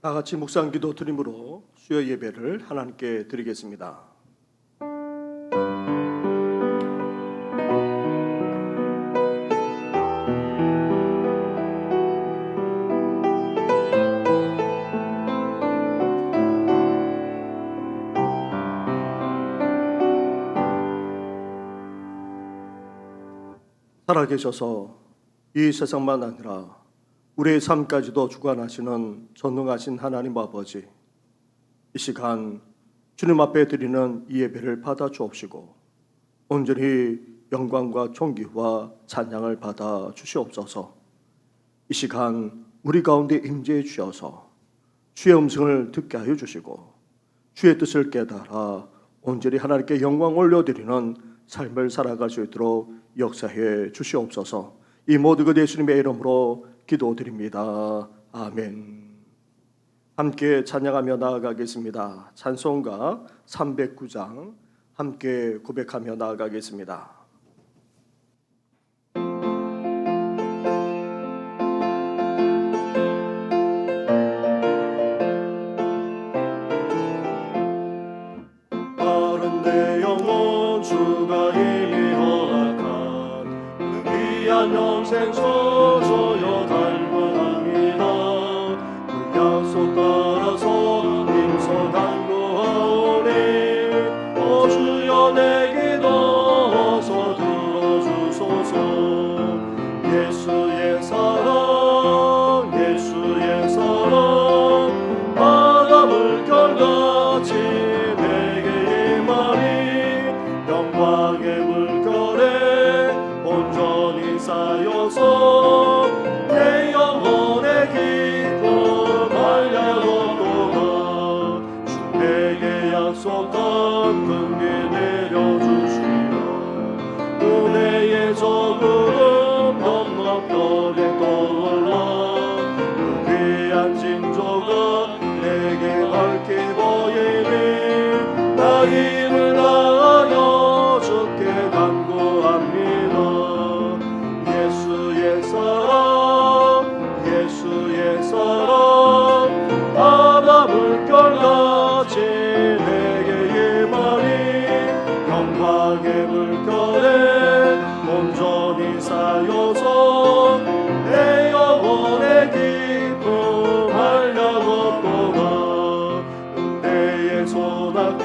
다 같이 묵상기도 드림으로 수요 예배를 하나님께 드리겠습니다. 살아계셔서 이 세상만 아니라 우리의 삶까지도 주관하시는 전능하신 하나님 아버지, 이 시간 주님 앞에 드리는 이 예배를 받아 주옵시고 온전히 영광과 존귀와 찬양을 받아 주시옵소서. 이 시간 우리 가운데 임재해 주셔서 주의 음성을 듣게 하여 주시고 주의 뜻을 깨달아 온전히 하나님께 영광 올려드리는 삶을 살아갈 수 있도록 역사해 주시옵소서. 이 모든 것 예수님의 이름으로 기도드립니다. 아멘. 함께 찬양하며 나아가겠습니다. 찬송가 309장 함께 고백하며 나아가겠습니다. 빠른 내 영혼 주가 이미 허락한 그 귀한 영생 소소여 달관합니다. 그 약속 따라서 힘써 간구하오니 오 주여 내 기도 어서 들어주소서. 예수의 사랑 예수의 사랑 바다 물결같이 내게 임하니 영광의 물결에 온전히 쌓여서 내 영혼의 기쁨 알려도다. 주 내게 약속한 긍휼 내려주시며 은혜의 저금 넉넉하게 떠올라 그 귀한 징조가 내게 밝히 보이니 나 이를 다하여 주께 간구합니다. 예수의 사랑 예수의 사랑 바다 물결같이 내게 임하니 영광의 물결에 온전히 쌓여서 내 영혼의 기쁨 알려도다. 은혜의 소낙이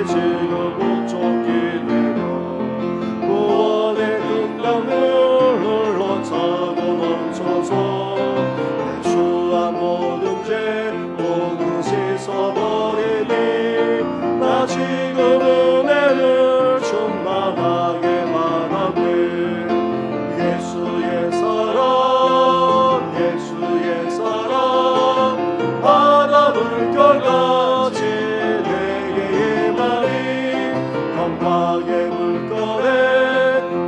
지금 부족히 내려 구원의 큰 강을 흘러차고 넘쳐서 내 주와 모든 죄 모두 씻어버리니 나 지금 은혜를 충만하게 바라네. 예수의 사랑 예수의 사랑 바다 물결같이 내게 임하니 영광의 물결에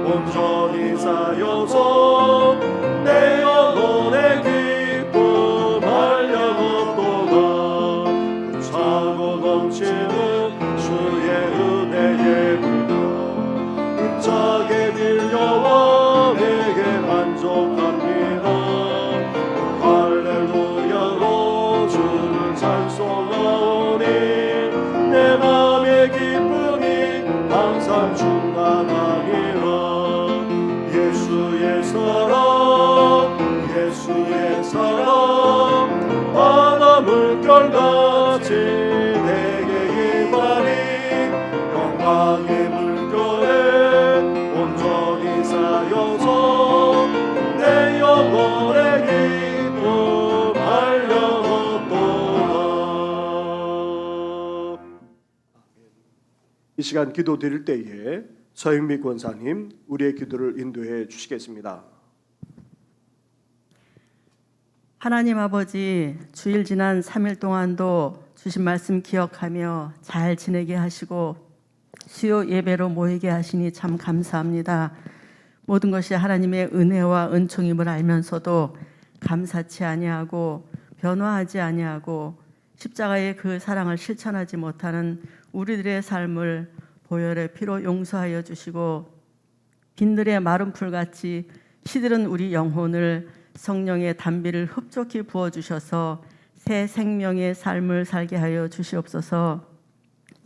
온전히 쌓여서 내 영혼의 기쁨 알려도다. 차고 넘치는 주의 은혜의 물결 힘차게 밀려와 내게 만족합니다. 할렐루야로 주를 찬송하오니 내 맘의 기쁨이 항상 충만하니라. 예수의 사랑 예수의 사랑 바다 물결같이 내게 임하니 영광의 물결에 온전히 쌓여서 내 영혼의 기쁨 알려도다. 이 시간 기도 드릴 때에 서영미 권사님 우리의 기도를 인도해 주시겠습니다. 하나님 아버지, 주일 지난 3일 동안도 주신 말씀 기억하며 잘 지내게 하시고 수요 예배로 모이게 하시니 참 감사합니다. 모든 것이 하나님의 은혜와 은총임을 알면서도 감사치 아니하고 변화하지 아니하고 십자가의 그 사랑을 실천하지 못하는 우리들의 삶을 보혈의 피로 용서하여 주시고 빈들의 마른 풀같이 시들은 우리 영혼을 성령의 단비를 흡족히 부어주셔서 새 생명의 삶을 살게 하여 주시옵소서.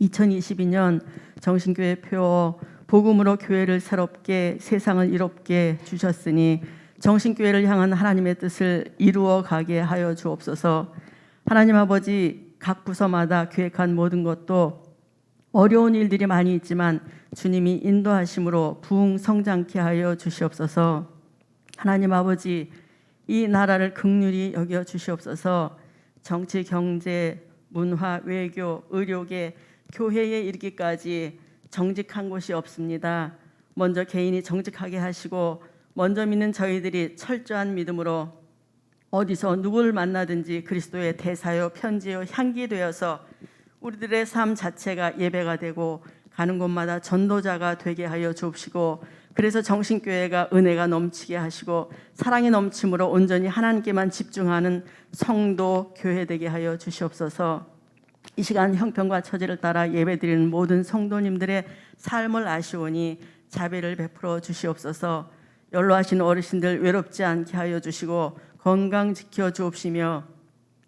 2022년 정신교회 표 복음으로 교회를 새롭게 세상을 이롭게 주셨으니 정신교회를 향한 하나님의 뜻을 이루어 가게 하여 주옵소서. 하나님 아버지, 각 부서마다 계획한 모든 것도 어려운 일들이 많이 있지만 주님이 인도하심으로 부흥 성장케 하여 주시옵소서. 하나님 아버지, 이 나라를 긍휼히 여겨 주시옵소서. 정치, 경제, 문화, 외교, 의료계, 교회에 이르기까지 정직한 곳이 없습니다. 먼저 개인이 정직하게 하시고 먼저 믿는 저희들이 철저한 믿음으로 어디서 누구를 만나든지 그리스도의 대사요 편지요 향기 되어서 우리들의 삶 자체가 예배가 되고 가는 곳마다 전도자가 되게 하여 주옵시고, 그래서 정신교회가 은혜가 넘치게 하시고 사랑이 넘침으로 온전히 하나님께만 집중하는 성도 교회 되게 하여 주시옵소서. 이 시간 형편과 처지를 따라 예배드리는 모든 성도님들의 삶을 아시오니 자비를 베풀어 주시옵소서. 연로하신 어르신들 외롭지 않게 하여 주시고 건강 지켜 주옵시며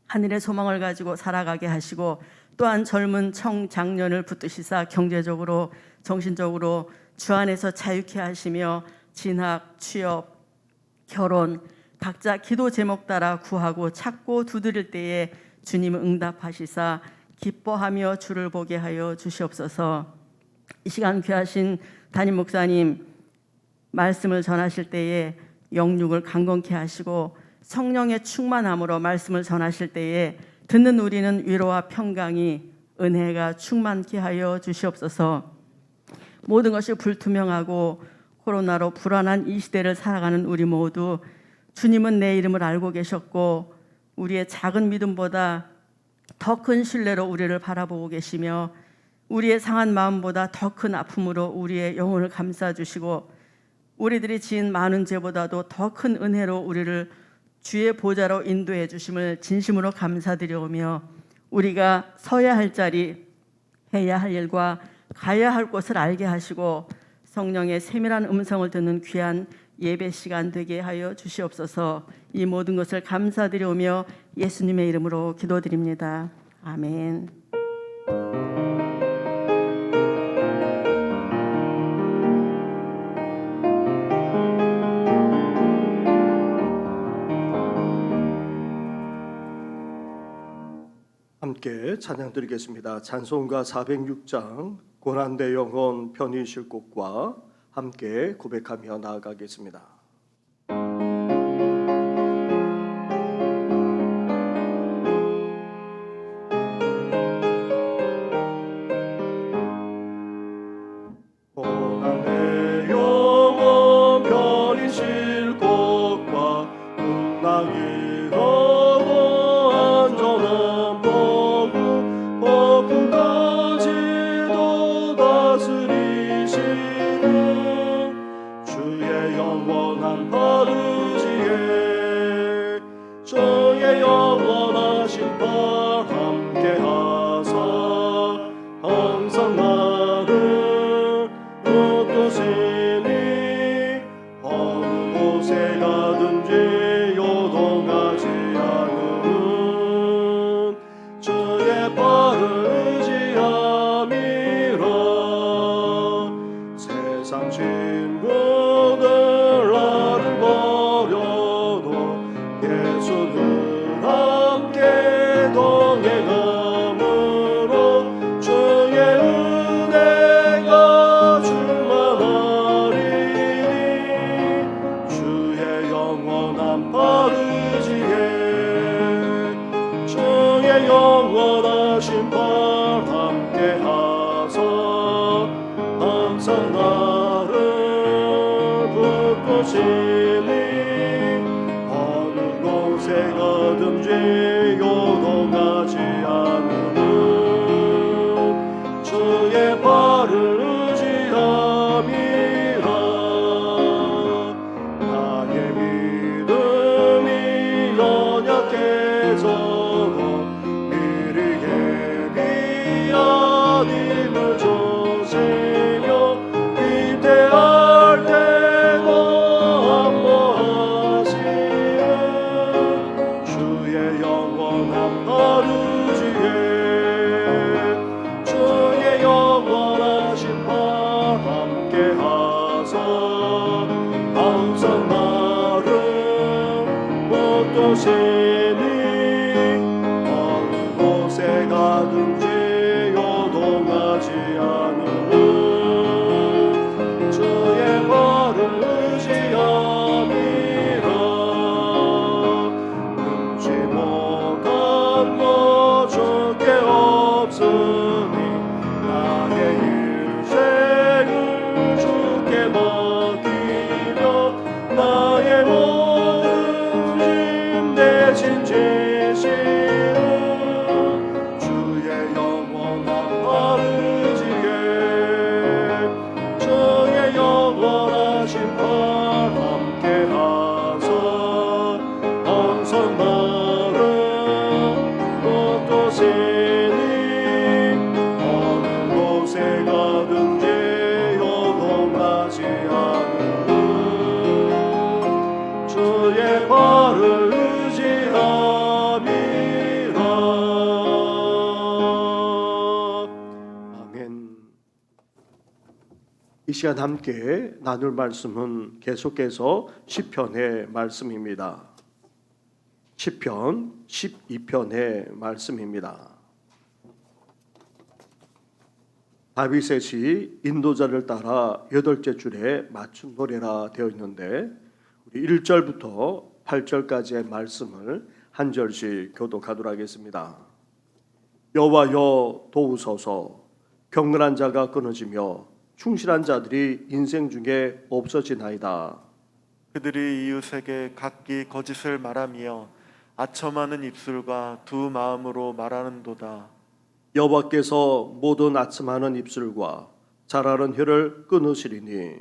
하늘의 소망을 가지고 살아가게 하시고, 또한 젊은 청장년을 붙드시사 경제적으로 정신적으로 주 안에서 자유케 하시며 진학, 취업, 결혼 각자 기도 제목 따라 구하고 찾고 두드릴 때에 주님은 응답하시사 기뻐하며 주를 보게 하여 주시옵소서. 이 시간 귀하신 담임 목사님 말씀을 전하실 때에 영육을 강건케 하시고 성령의 충만함으로 말씀을 전하실 때에 듣는 우리는 위로와 평강이 은혜가 충만케 하여 주시옵소서. 모든 것이 불투명하고 코로나로 불안한 이 시대를 살아가는 우리 모두 주님은 내 이름을 알고 계셨고 우리의 작은 믿음보다 더 큰 신뢰로 우리를 바라보고 계시며 우리의 상한 마음보다 더 큰 아픔으로 우리의 영혼을 감싸주시고 우리들이 지은 많은 죄보다도 더 큰 은혜로 우리를 주의 보좌로 인도해 주심을 진심으로 감사드리오며, 우리가 서야 할 자리, 해야 할 일과 가야 할 곳을 알게 하시고 성령의 세밀한 음성을 듣는 귀한 예배 시간 되게 하여 주시옵소서. 이 모든 것을 감사드리오며 예수님의 이름으로 기도드립니다. 아멘. 함께 찬양 드리겠습니다. 찬송가 406장 고난대 영혼 편히 쉴 곳과 함께 고백하며 나아가겠습니다. 고난대 영혼 편히 쉴 곳과 풍랑이 오고 안전한 복음까지도 다스리시는 주의 영원한 바르지에 저의 영원하신 바 함께하사 항상 나를 붙드시니 어느 곳에 가든지 요동하지 않는 주의 발을 의지함이라. 세상 친구들 나를 버려도 예수는 함께 동행함으로 주의 은혜가 충만하리니 주의 영원한 바르지에 주의 영원하신 발 함께하사 항상 나를 붙드시니 어느 곳에 가든지 요동하지 않는 주의 발을 의지함이라. 나의 믿음이 연약해져도 미리 예비한 힘을 주시며 위대할 때도 안보하시는 주의 영 모토시니 어느 곳에 가든지 요동하지 않으면 주의 벌을 의지함이라. 눈치 못한 것 주께 없으니 나의 인생을 주께 맡기며 나의 모든 짐 대신 지시는 주의 영원한 의지에 주의 영원하신 팔 함께 하사 항상 나를 모토시니 어느 곳에 가든지 요동하지 않으면 주의 발을 의지함이라. 아멘. 이 시간 함께 나눌 말씀은 계속해서 시편의 말씀입니다. 시편 12편의 말씀입니다. 다윗의 인도자를 따라 8째 줄에 맞춤 노래라 되어 있는데 우리 1절부터 8절까지의 말씀을 한 절씩 교독하도록 하겠습니다. 여호와여 도우소서. 경건한 자가 끊어지며 충실한 자들이 인생 중에 없어지나이다. 그들이 이웃에게 각기 거짓을 말하며 아첨하는 입술과 두 마음으로 말하는도다. 여호와께서 모든 아첨하는 입술과 잘하는 혀를 끊으시리니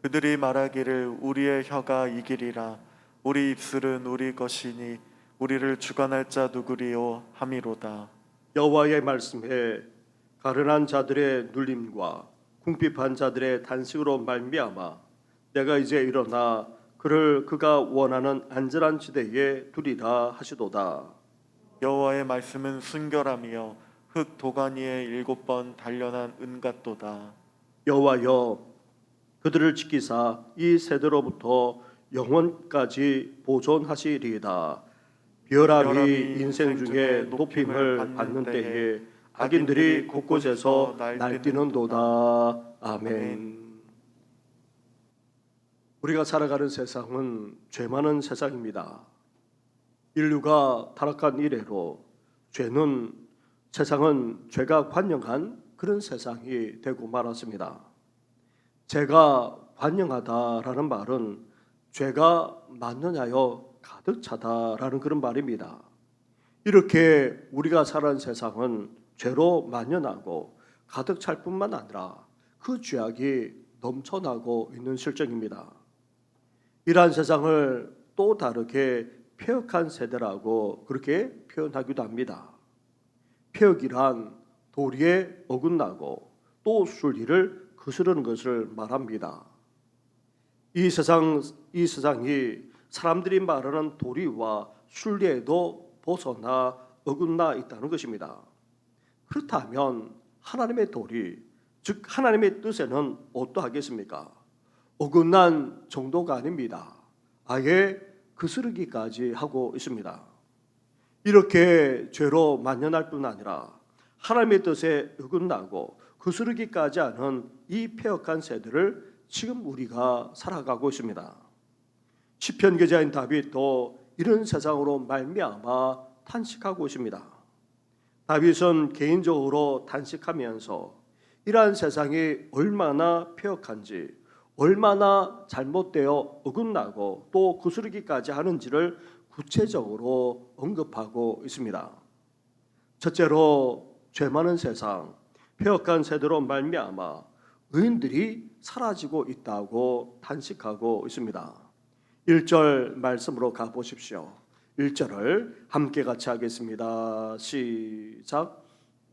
그들이 말하기를 우리의 혀가 이기리라. 우리 입술은 우리 것이니 우리를 주관할 자 누구리요 함이로다. 여호와의 말씀에 가련한 자들의 눌림과 궁핍한 자들의 단식으로 말미암아 내가 이제 일어나 그를 그가 원하는 안전한 지대에 두리라 하시도다. 여호와의 말씀은 순결하며 흙 도가니에 7번 단련한 은 같도다. 여호와여 그들을 지키사 이 세대로부터 영원까지 보존하시리이다. 벼람이 인생 중에 높임을 받는 때에 악인들이 곳곳에서 날뛰는도다. 아멘. 우리가 살아가는 세상은 죄 많은 세상입니다. 인류가 타락한 이래로 세상은 죄가 관영한 그런 세상이 되고 말았습니다. 죄가 관영하다라는 말은 죄가 많느냐여 가득 차다라는 그런 말입니다. 이렇게 우리가 살아가는 세상은 죄로 만연하고 가득 찰 뿐만 아니라 그 죄악이 넘쳐나고 있는 실정입니다. 이러한 세상을 또 다르게 폐역한 세대라고 그렇게 표현하기도 합니다. 폐역이란 도리에 어긋나고 또 순리를 거스르는 것을 말합니다. 이 세상이 사람들이 말하는 도리와 순리에도 벗어나 어긋나 있다는 것입니다. 그렇다면 하나님의 도리, 즉 하나님의 뜻에는 어떠하겠습니까? 어긋난 정도가 아닙니다. 아예 거스르기까지 하고 있습니다. 이렇게 죄로 만연할 뿐 아니라 하나님의 뜻에 어긋나고 거스르기까지 하는 이 폐역한 세대를 지금 우리가 살아가고 있습니다. 시편 기자인 다윗도 이런 세상으로 말미암아 탄식하고 있습니다. 다윗은 개인적으로 탄식하면서 이러한 세상이 얼마나 폐역한지, 얼마나 잘못되어 어긋나고 또 거스르기까지 하는지를 구체적으로 언급하고 있습니다. 첫째로 죄 많은 세상, 폐역한 세대로 말미암아 의인들이 사라지고 있다고 탄식하고 있습니다. 1절 말씀으로 가보십시오. 1절을 함께 같이 하겠습니다. 시작.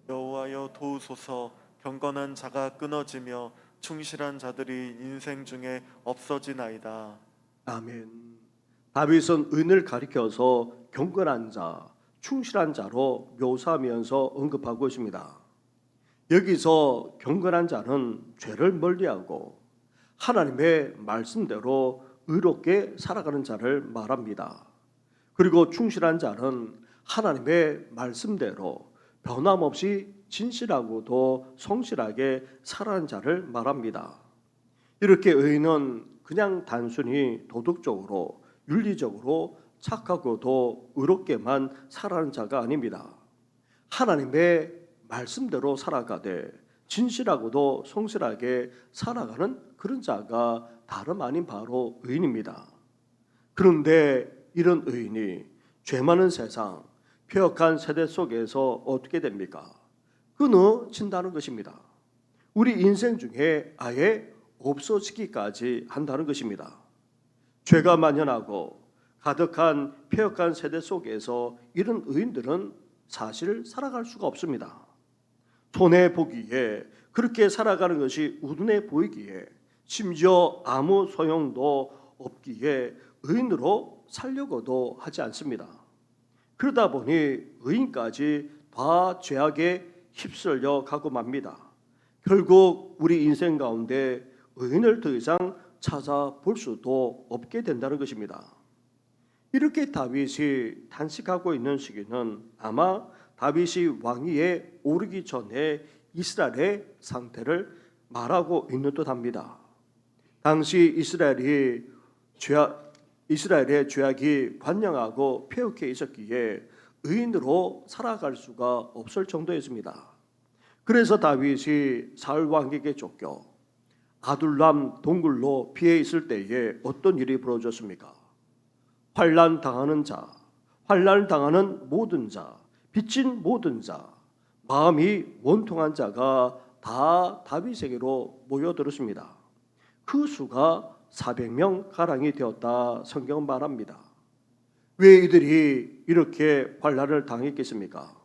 여호와여 도우소서. 경건한 자가 끊어지며 충실한 자들이 인생 중에 없어지나이다. 아멘. 다윗은 의인을 가리켜서 경건한 자, 충실한 자로 묘사하면서 언급하고 있습니다. 여기서 경건한 자는 죄를 멀리하고 하나님의 말씀대로 의롭게 살아가는 자를 말합니다. 그리고 충실한 자는 하나님의 말씀대로 변함없이 진실하고도 성실하게 살아가는 자를 말합니다. 이렇게 의인은 그냥 단순히 도덕적으로 윤리적으로 착하고도 의롭게만 살아가는 자가 아닙니다. 하나님의 말씀대로 살아가되 진실하고도 성실하게 살아가는 그런 자가 다름 아닌 바로 의인입니다. 그런데 이런 의인이 죄 많은 세상, 폐역한 세대 속에서 어떻게 됩니까? 끊어진다는 것입니다. 우리 인생 중에 아예 없어지기까지 한다는 것입니다. 죄가 만연하고 가득한 폐역한 세대 속에서 이런 의인들은 사실 살아갈 수가 없습니다. 손해 보기에 그렇게 살아가는 것이 우둔해 보이기에 심지어 아무 소용도 없기에 의인으로 살려고도 하지 않습니다. 그러다 보니 의인까지 다 죄악에 휩쓸려 가고 맙니다. 결국 우리 인생 가운데 의인을 더 이상 찾아볼 수도 없게 된다는 것입니다. 이렇게 다윗이 탄식하고 있는 시기는 아마 다윗이 왕위에 오르기 전에 이스라엘의 상태를 말하고 있는 듯합니다. 당시 이스라엘의 죄악이 관영하고 폐역해 있었기에 의인으로 살아갈 수가 없을 정도였습니다. 그래서 다윗이 사울 왕에게 쫓겨 아둘람 동굴로 피해 있을 때에 어떤 일이 벌어졌습니까? 환난 당하는 자, 환난을 당하는 모든 자, 빚진 모든 자, 마음이 원통한 자가 다 다윗에게로 모여들었습니다. 그 수가 400명 가량이 되었다 성경은 말합니다. 왜 이들이 이렇게 환난을 당했겠습니까?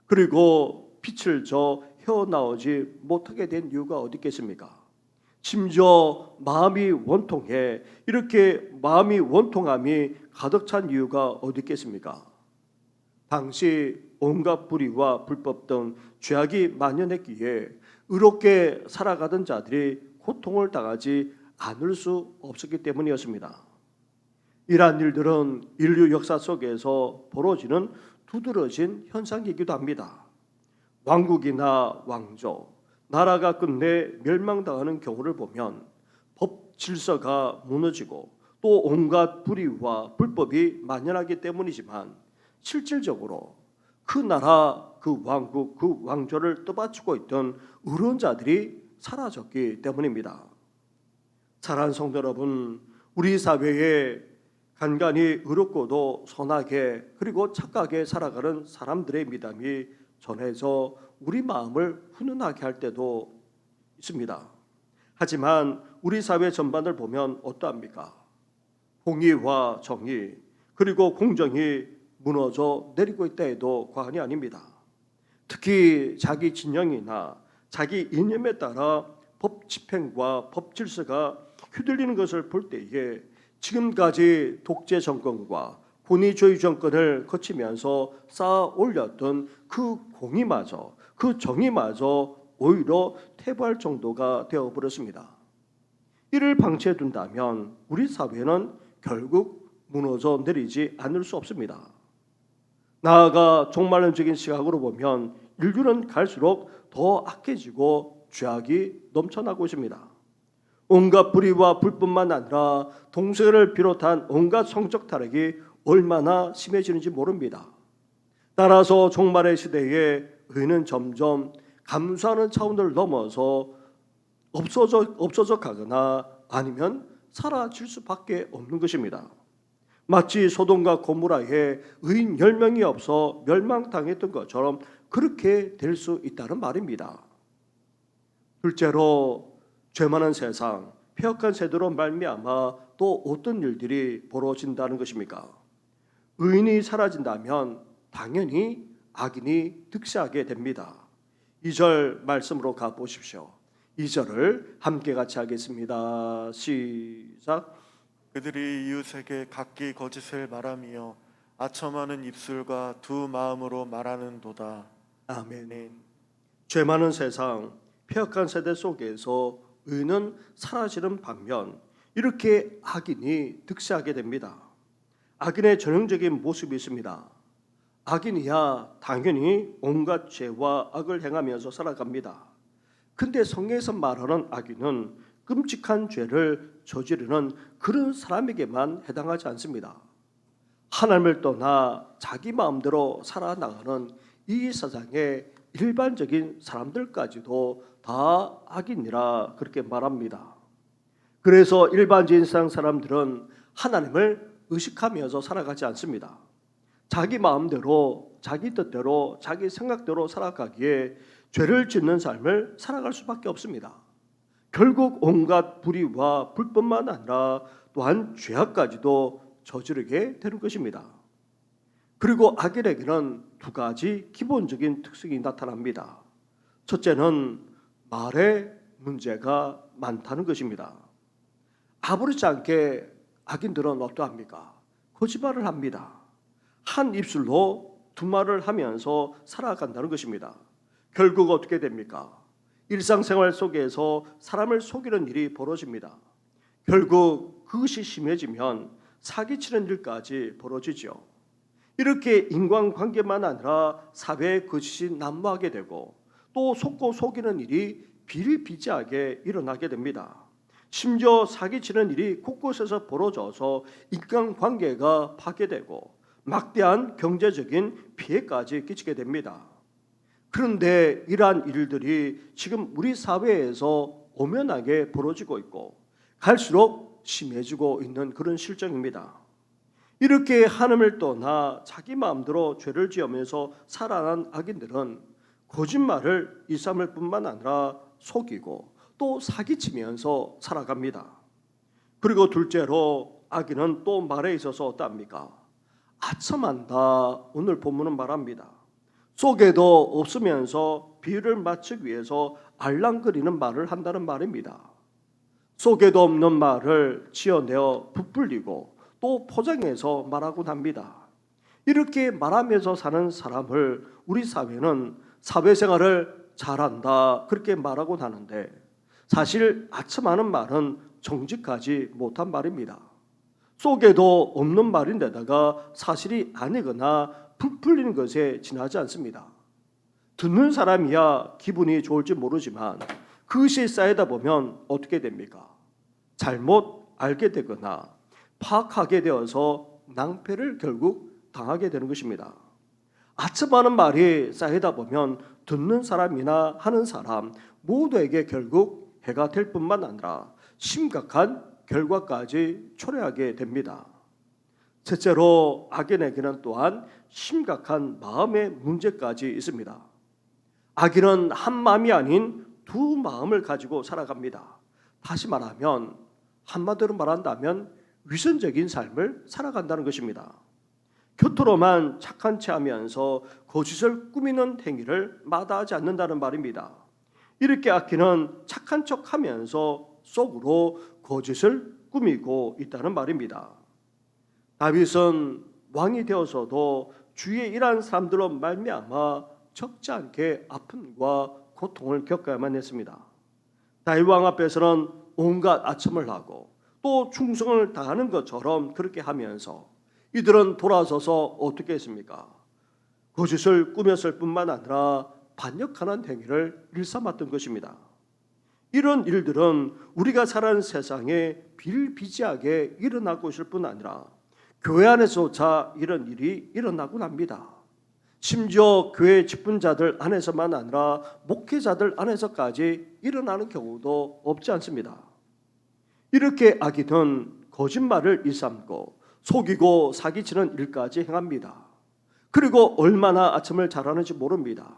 그리고 빛을 저 헤어나오지 못하게 된 이유가 어디 있겠습니까? 심지어 마음이 원통해 이렇게 마음이 원통함이 가득 찬 이유가 어디 있겠습니까? 당시 온갖 불의와 불법 등 죄악이 만연했기에 의롭게 살아가던 자들이 고통을 당하지 않을 수 없었기 때문이었습니다. 이러한 일들은 인류 역사 속에서 벌어지는 두드러진 현상이기도 합니다. 왕국이나 왕조, 나라가 끝내 멸망당하는 경우를 보면 법 질서가 무너지고 또 온갖 불의와 불법이 만연하기 때문이지만 실질적으로 그 나라, 그 왕국, 그 왕조를 떠받치고 있던 의로운 자들이 사라졌기 때문입니다. 사랑하는 성도 여러분, 우리 사회에 간간히 의롭고도 선하게 그리고 착하게 살아가는 사람들의 미담이 전해져 우리 마음을 훈훈하게 할 때도 있습니다. 하지만 우리 사회 전반을 보면 어떠합니까? 공의와 정의 그리고 공정이 무너져 내리고 있다 해도 과언이 아닙니다. 특히 자기 진영이나 자기 이념에 따라 법 집행과 법 질서가 휘둘리는 것을 볼 때에 지금까지 독재 정권과 권위주의 정권을 거치면서 쌓아 올렸던 그 공의마저 그 정의마저 오히려 퇴보할 정도가 되어버렸습니다. 이를 방치해 둔다면 우리 사회는 결국 무너져 내리지 않을 수 없습니다. 나아가 종말론적인 시각으로 보면 인류는 갈수록 더 악해지고 죄악이 넘쳐나고 있습니다. 온갖 불의와 불법만 아니라 동성애를 비롯한 온갖 성적 타락이 얼마나 심해지는지 모릅니다. 따라서 종말의 시대에 의는 점점 감수하는 차원을 넘어서 없어져 가거나 아니면 사라질 수밖에 없는 것입니다. 마치 소돔과 고모라에 의인 10명이 없어 멸망당했던 것처럼 그렇게 될 수 있다는 말입니다. 둘째로 죄 많은 세상, 폐역한 세대로 말미암아 또 어떤 일들이 벌어진다는 것입니까? 의인이 사라진다면 당연히 악인이 득세하게 됩니다. 2절 말씀으로 가보십시오. 2절을 함께 같이 하겠습니다. 시작. 그들이 이웃에게 각기 거짓을 말하며 아첨하는 입술과 두 마음으로 말하는도다. 아멘. 죄 많은 세상, 폐역한 세대 속에서 의는 사라지는 반면 이렇게 악인이 득세하게 됩니다. 악인의 전형적인 모습이 있습니다. 악인이야 당연히 온갖 죄와 악을 행하면서 살아갑니다. 근데 성경에서 말하는 악인은 끔찍한 죄를 저지르는 그런 사람에게만 해당하지 않습니다. 하나님을 떠나 자기 마음대로 살아나가는 이 세상의 일반적인 사람들까지도 다 악인이라 그렇게 말합니다. 그래서 일반적인 세상 사람들은 하나님을 의식하면서 살아가지 않습니다. 자기 마음대로, 자기 뜻대로, 자기 생각대로 살아가기에 죄를 짓는 삶을 살아갈 수밖에 없습니다. 결국 온갖 불의와 불법만 아니라 또한 죄악까지도 저지르게 되는 것입니다. 그리고 악인에게는 두 가지 기본적인 특성이 나타납니다. 첫째는 말에 문제가 많다는 것입니다. 아무렇지 않게 악인들은 어떠합니까? 거짓말을 합니다. 한 입술로 두 말을 하면서 살아간다는 것입니다. 결국 어떻게 됩니까? 일상생활 속에서 사람을 속이는 일이 벌어집니다. 결국 그것이 심해지면 사기치는 일까지 벌어지죠. 이렇게 인간관계만 아니라 사회의 거짓이 난무하게 되고 또 속고 속이는 일이 비일비재하게 일어나게 됩니다. 심지어 사기치는 일이 곳곳에서 벌어져서 인간관계가 파괴되고 막대한 경제적인 피해까지 끼치게 됩니다. 그런데 이러한 일들이 지금 우리 사회에서 엄연하게 벌어지고 있고 갈수록 심해지고 있는 그런 실정입니다. 이렇게 하나님을 떠나 자기 마음대로 죄를 지으면서 살아난 악인들은 거짓말을 일삼을 뿐만 아니라 속이고 또 사기치면서 살아갑니다. 그리고 둘째로 악인은 또 말에 있어서 어떠합니까? 아첨한다. 오늘 본문은 말합니다. 속에도 없으면서 비유를 맞추기 위해서 알랑거리는 말을 한다는 말입니다. 속에도 없는 말을 지어내어 부풀리고 또 포장해서 말하곤 합니다. 이렇게 말하면서 사는 사람을 우리 사회는 사회생활을 잘한다 그렇게 말하곤 하는데 사실 아첨하는 말은 정직하지 못한 말입니다. 속에도 없는 말인데다가 사실이 아니거나 부풀리는 것에 지나지 않습니다. 듣는 사람이야 기분이 좋을지 모르지만 그것이 쌓이다 보면 어떻게 됩니까? 잘못 알게 되거나 파악하게 되어서 낭패를 결국 당하게 되는 것입니다. 아첨하는 말이 쌓이다 보면 듣는 사람이나 하는 사람 모두에게 결국 해가 될 뿐만 아니라 심각한 결과까지 초래하게 됩니다. 셋째로 악인에게는 또한 심각한 마음의 문제까지 있습니다. 악인은 한 마음이 아닌 두 마음을 가지고 살아갑니다. 다시 말하면 한마디로 말한다면 위선적인 삶을 살아간다는 것입니다. 겉으로만 착한 체 하면서 거짓을 꾸미는 행위를 마다하지 않는다는 말입니다. 이렇게 악인은 착한 척 하면서 속으로 거짓을 꾸미고 있다는 말입니다. 다윗은 왕이 되어서도 주위에 이러한 사람들로 말미암아 적지 않게 아픔과 고통을 겪어야만 했습니다. 다윗 왕 앞에서는 온갖 아첨을 하고 또 충성을 다하는 것처럼 그렇게 하면서 이들은 돌아서서 어떻게 했습니까? 거짓을 꾸몄을 뿐만 아니라 반역하는 행위를 일삼았던 것입니다. 이런 일들은 우리가 살아가는 세상에 비일비재하게 일어나고 있을 뿐 아니라 교회 안에서조차 이런 일이 일어나곤 합니다. 심지어 교회 직분자들 안에서만 아니라 목회자들 안에서까지 일어나는 경우도 없지 않습니다. 이렇게 악인은 거짓말을 일삼고 속이고 사기치는 일까지 행합니다. 그리고 얼마나 아첨을 잘하는지 모릅니다.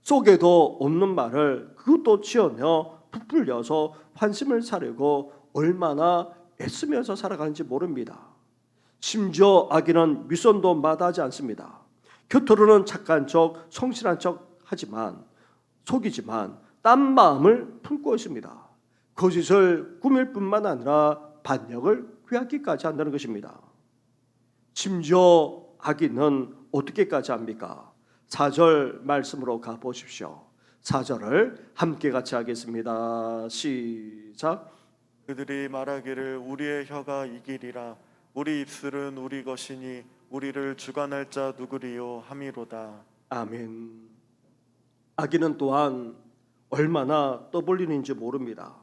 속에도 없는 말을 그것도 지어내어 부풀려서 환심을 사려고 얼마나 애쓰면서 살아가는지 모릅니다. 심지어 악인은 윗선도 마다하지 않습니다. 겉으로는 착한 척, 성실한 척 하지만 속이지만 딴 마음을 품고 있습니다. 거짓을 꾸밀 뿐만 아니라 반역을 꾀하기까지 한다는 것입니다. 심지어 악인은 어떻게까지 합니까? 4절 말씀으로 가보십시오. 4절을 함께 같이 하겠습니다. 시작. 그들이 말하기를 우리의 혀가 이기리라 우리 입술은 우리 것이니 우리를 주관할 자 누구리요 함이로다. 아멘. 악인은 또한 얼마나 떠벌리는지 모릅니다.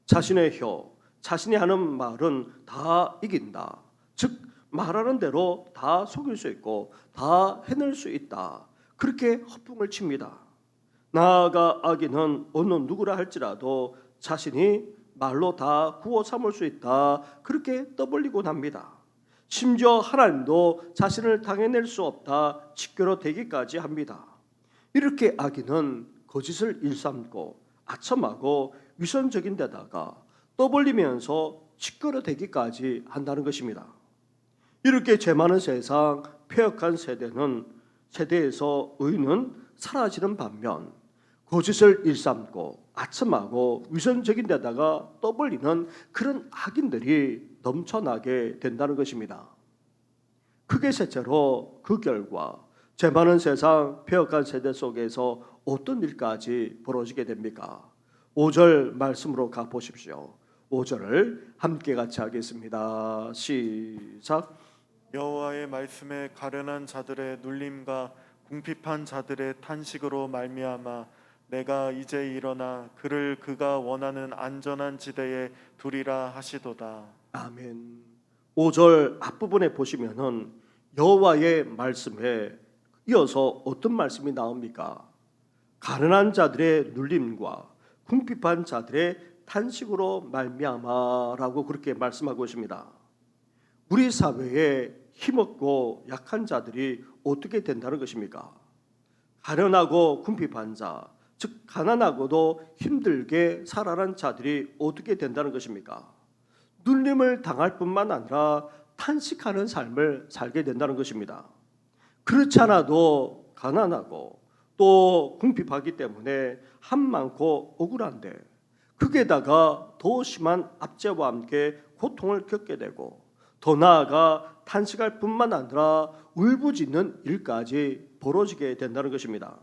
자신의 혀, 자신이 하는 말은 다 이긴다. 즉 말하는 대로 다 속일 수 있고 다 해낼 수 있다. 그렇게 허풍을 칩니다. 나아가 악인은 어느 누구라 할지라도 자신이 말로 다 구워 삼을 수 있다. 그렇게 떠벌리곤 합니다. 심지어 하나님도 자신을 당해낼 수 없다. 짓겨러대기까지 합니다. 이렇게 악인은 거짓을 일삼고 아첨하고 위선적인 데다가 떠벌리면서 짓겨러대기까지 한다는 것입니다. 이렇게 죄 많은 세상, 폐역한 세대에서 의는 사라지는 반면 거짓을 일삼고 아첨하고 위선적인 데다가 떠벌리는 그런 악인들이 넘쳐나게 된다는 것입니다. 크게 셋째로 그 결과 죄 많은 세상, 폐역한 세대 속에서 어떤 일까지 벌어지게 됩니까? 5절 말씀으로 가보십시오. 5절을 함께 같이 하겠습니다. 시작. 여호와의 말씀에 가련한 자들의 눌림과 궁핍한 자들의 탄식으로 말미암아 내가 이제 일어나 그를 그가 원하는 안전한 지대에 두리라 하시도다. 아멘. 5절 앞부분에 보시면은 여호와의 말씀에 이어서 어떤 말씀이 나옵니까? 가난한 자들의 눌림과 궁핍한 자들의 탄식으로 말미암아라고 그렇게 말씀하고 있습니다. 우리 사회에 힘없고 약한 자들이 어떻게 된다는 것입니까? 가련하고 궁핍한 자, 즉 가난하고도 힘들게 살아난 자들이 어떻게 된다는 것입니까? 눌림을 당할 뿐만 아니라 탄식하는 삶을 살게 된다는 것입니다. 그렇지 않아도 가난하고 또 궁핍하기 때문에 한 많고 억울한데 거기에다가 더 심한 압제와 함께 고통을 겪게 되고 더 나아가 탄식할 뿐만 아니라 울부짖는 일까지 벌어지게 된다는 것입니다.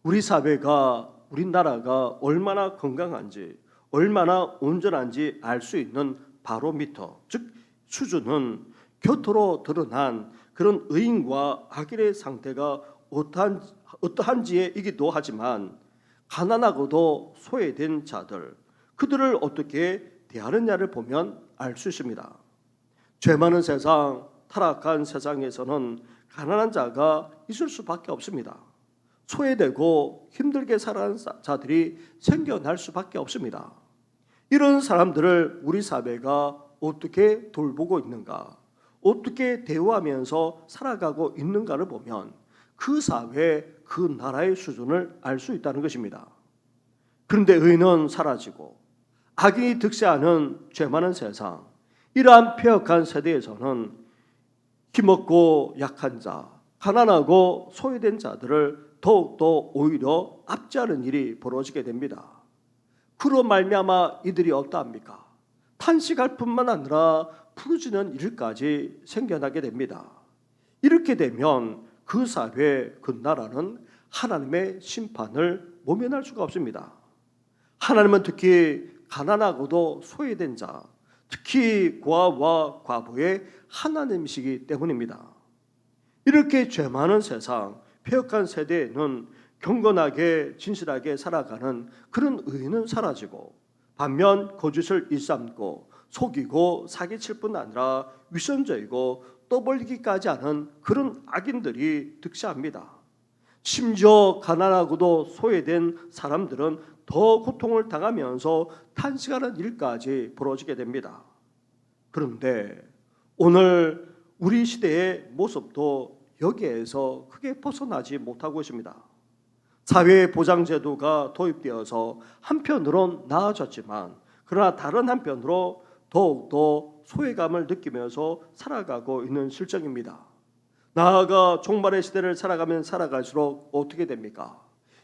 우리 사회가 우리나라가 얼마나 건강한지 얼마나 온전한지 알 수 있는 바로미터, 즉 수준은 곁으로 드러난 그런 의인과 악인의 상태가 어떠한지이기도 하지만 가난하고도 소외된 자들, 그들을 어떻게 대하느냐를 보면 알 수 있습니다. 죄 많은 세상, 타락한 세상에서는 가난한 자가 있을 수밖에 없습니다. 소외되고 힘들게 살아가는 자들이 생겨날 수밖에 없습니다. 이런 사람들을 우리 사회가 어떻게 돌보고 있는가, 어떻게 대우하면서 살아가고 있는가를 보면 그 사회, 그 나라의 수준을 알 수 있다는 것입니다. 그런데 의는 사라지고 악인이 득세하는 죄 많은 세상, 이러한 폐역한 세대에서는 힘없고 약한 자, 가난하고 소외된 자들을 더욱더 오히려 압제하는 일이 벌어지게 됩니다. 그로 말미암아 이들이 어떠합니까? 탄식할 뿐만 아니라 부르짖는 일까지 생겨나게 됩니다. 이렇게 되면 그 사회, 그 나라는 하나님의 심판을 모면할 수가 없습니다. 하나님은 특히 가난하고도 소외된 자, 특히 고아와 과부의 하나님이시기 때문입니다. 이렇게 죄 많은 세상, 폐역한 세대에는 경건하게 진실하게 살아가는 그런 의는 사라지고 반면 거짓을 일삼고 속이고 사기칠 뿐 아니라 위선적이고 떠벌리기까지 하는 그런 악인들이 득세합니다. 심지어 가난하고도 소외된 사람들은 더 고통을 당하면서 탄식하는 일까지 벌어지게 됩니다. 그런데 오늘 우리 시대의 모습도 여기에서 크게 벗어나지 못하고 있습니다. 사회보장제도가 도입되어서 한편으론 나아졌지만 그러나 다른 한편으로 더욱더 소외감을 느끼면서 살아가고 있는 실정입니다. 나아가 종말의 시대를 살아가면 살아갈수록 어떻게 됩니까?